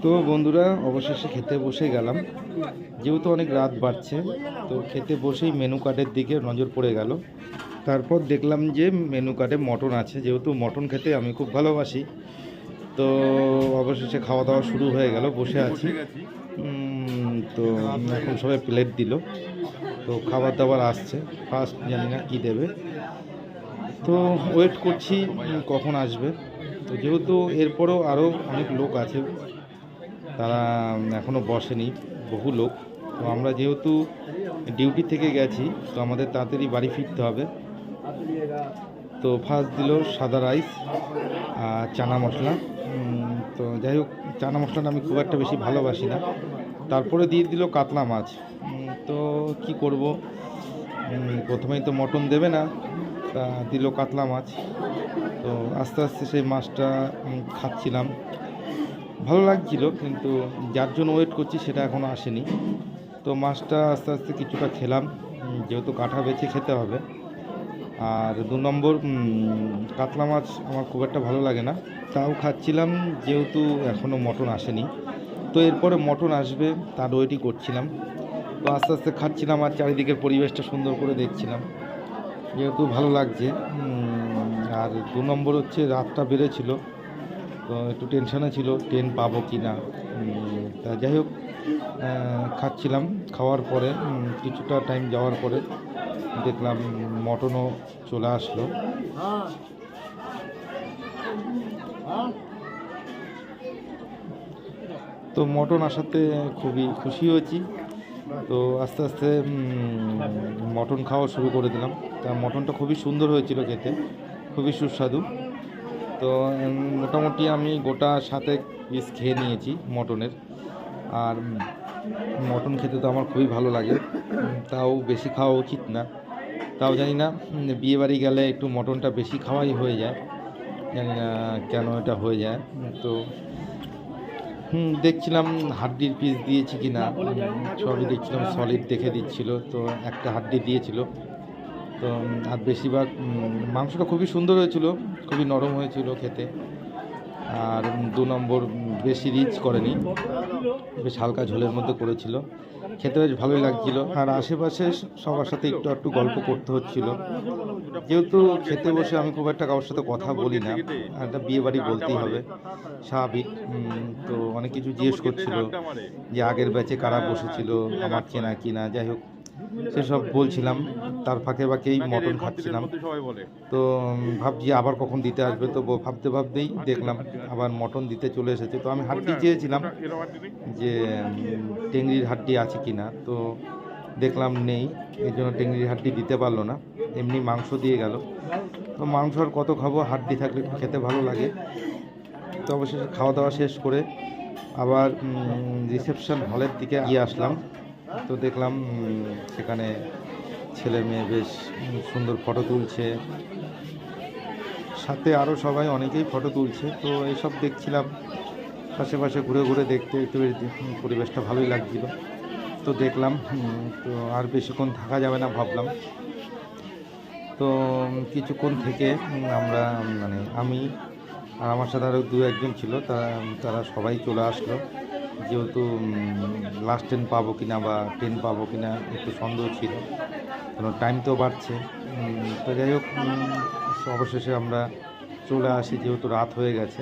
তো বন্ধুরা, অবশেষে খেতে বসে গেলাম। যেহেতু অনেক রাত বাড়ছে, তো খেতে বসেই মেনু কার্ডের দিকে নজর পড়ে গেল। তারপর দেখলাম যে মেনু কার্ডে মটন আছে। যেহেতু মটন খেতে আমি খুব ভালোবাসি, তো অবশেষে খাওয়া দাওয়া শুরু হয়ে গেল। বসে আছি। তো এখন সবাই প্লেট দিল, তো খাবার দাবার আসছে। ফার্স্ট জানি না কী দেবে, তো ওয়েট করছি কখন আসবে। তো যেহেতু এরপরেও আরও অনেক লোক আছে, তারা এখনও বসেনি, বহু লোক। তো আমরা যেহেতু ডিউটি থেকে গেছি, তো আমাদের তাড়াতাড়ি বাড়ি ফিরতে হবে। তো ফার্স্ট দিল সাদা রাইস আর চানা মশলা। তো যাই হোক, চানা মশলাটা আমি খুব একটা বেশি ভালোবাসি না। তারপরে দিয়ে দিল কাতলা মাছ। তো কি করব, প্রথমেই তো মটন দেবে না, তা দিল কাতলা মাছ। তো আস্তে আস্তে সেই মাছটা খাচ্ছিলাম, ভালো লাগছিল, কিন্তু যার জন্য ওয়েট করছি সেটা এখনও আসেনি। তো মাছটা আস্তে আস্তে কিছুটা খেলাম, যেহেতু কাঁটা বেছে খেতে হবে। আর 2 নম্বর, কাতলা মাছ আমার খুব একটা ভালো লাগে না, তাও খাচ্ছিলাম যেহেতু এখনও মটন আসেনি। তো এরপরে মটন আসবে, তার ওয়েটই করছিলাম। তো আস্তে আস্তে খাচ্ছিলাম আর চারিদিকের পরিবেশটা সুন্দর করে দেখছিলাম, যেহেতু ভালো লাগছে। আর 2 নম্বর হচ্ছে রাতটা বেড়েছিল, তো একটু টেনশানে ছিল ট্রেন পাবো কি না। তা যাই হোক, খাচ্ছিলাম। খাওয়ার পরে কিছুটা টাইম যাওয়ার পরে দেখলাম মটনও চলে আসলো। তো মটন আসাতে খুবই খুশি হয়েছি। তো আস্তে আস্তে মটন খাওয়া শুরু করে দিলাম। তা মটনটা খুবই সুন্দর হয়েছিল খেতে, খুবই সুস্বাদু। তো মোটামুটি আমি গোটা 7 পিস খেয়ে নিয়েছি মটনের। আর মটন খেতে তো আমার খুবই ভালো লাগে, তাও বেশি খাওয়া উচিত না। তাও জানি না, বিয়েবাড়ি গেলে একটু মটনটা বেশি খাওয়াই হয়ে যায়, জানি না কেন এটা হয়ে যায়। তো দেখছিলাম হাড্ডির পিস দিয়েছি কি না, সবই দেখছিলাম সলিড দেখে দিচ্ছিল। তো একটা হাড্ডি দিয়েছিল। তো আর বেশিরভাগ মাংসটা খুবই সুন্দর হয়েছিল, খুবই নরম হয়েছিল খেতে। আর 2 নম্বর বেশি রিচ করেনি, বেশ হালকা ঝোলের মধ্যে করেছিল, খেতে বেশ ভালোই লাগছিল। আর আশেপাশে সবার সাথে একটু একটু গল্প করতে হচ্ছিল, যেহেতু খেতে বসে আমি খুব একটা কারোর সাথে কথা বলি না। আর একটা বিয়ে বাড়ি বলতেই হবে, স্বাভাবিক। তো অনেক কিছু জিজ্ঞেস করছিল যে আগের ব্যাচে কারা বসেছিল, আমার চেনা কিনা। যাই হোক, সেসব বলছিলাম, তার ফাঁকে ফাঁকেই মটন খাচ্ছিলাম। তো ভাবছি আবার কখন দিতে আসবে। তো ভাবতে ভাবতেই দেখলাম আবার মটন দিতে চলে এসেছে। তো আমি হাড্ডি চেয়েছিলাম যে টেংরির হাড্ডি আছে কি না, তো দেখলাম নেই, এই জন্য টেংরির হাড্ডি দিতে পারলো না, এমনি মাংস দিয়ে গেল। তো মাংস আর কত খাবো, হাড্ডি থাকলে খেতে ভালো লাগে। তো অবশেষে খাওয়া দাওয়া শেষ করে আবার রিসেপশন হলের দিকে গিয়ে আসলাম। তো দেখলাম সেখানে ছেলে মেয়ে বেশ সুন্দর ফটো তুলছে, সাথে আরও সবাই অনেকেই ফটো তুলছে। তো এইসব দেখছিলাম, আশেপাশে ঘুরে ঘুরে দেখতে একটু বেশ পরিবেশটা ভালোই লাগছিল। তো দেখলাম, তো আর বেশিক্ষণ থাকা যাবে না ভাবলাম। তো কিছুক্ষণ থেকে আমরা, মানে আমি আর আমার সাথে আরও 2-1 জন ছিল, তারা সবাই চলে আসলো। যেহেতু লাস্ট ট্রেন পাবো কি না বা ট্রেন পাবো কি না একটু সন্দেহ ছিল, কারণ টাইম তো বাড়ছে। তো যাই হোক, অবশেষে আমরা চলে আসি, যেহেতু রাত হয়ে গেছে।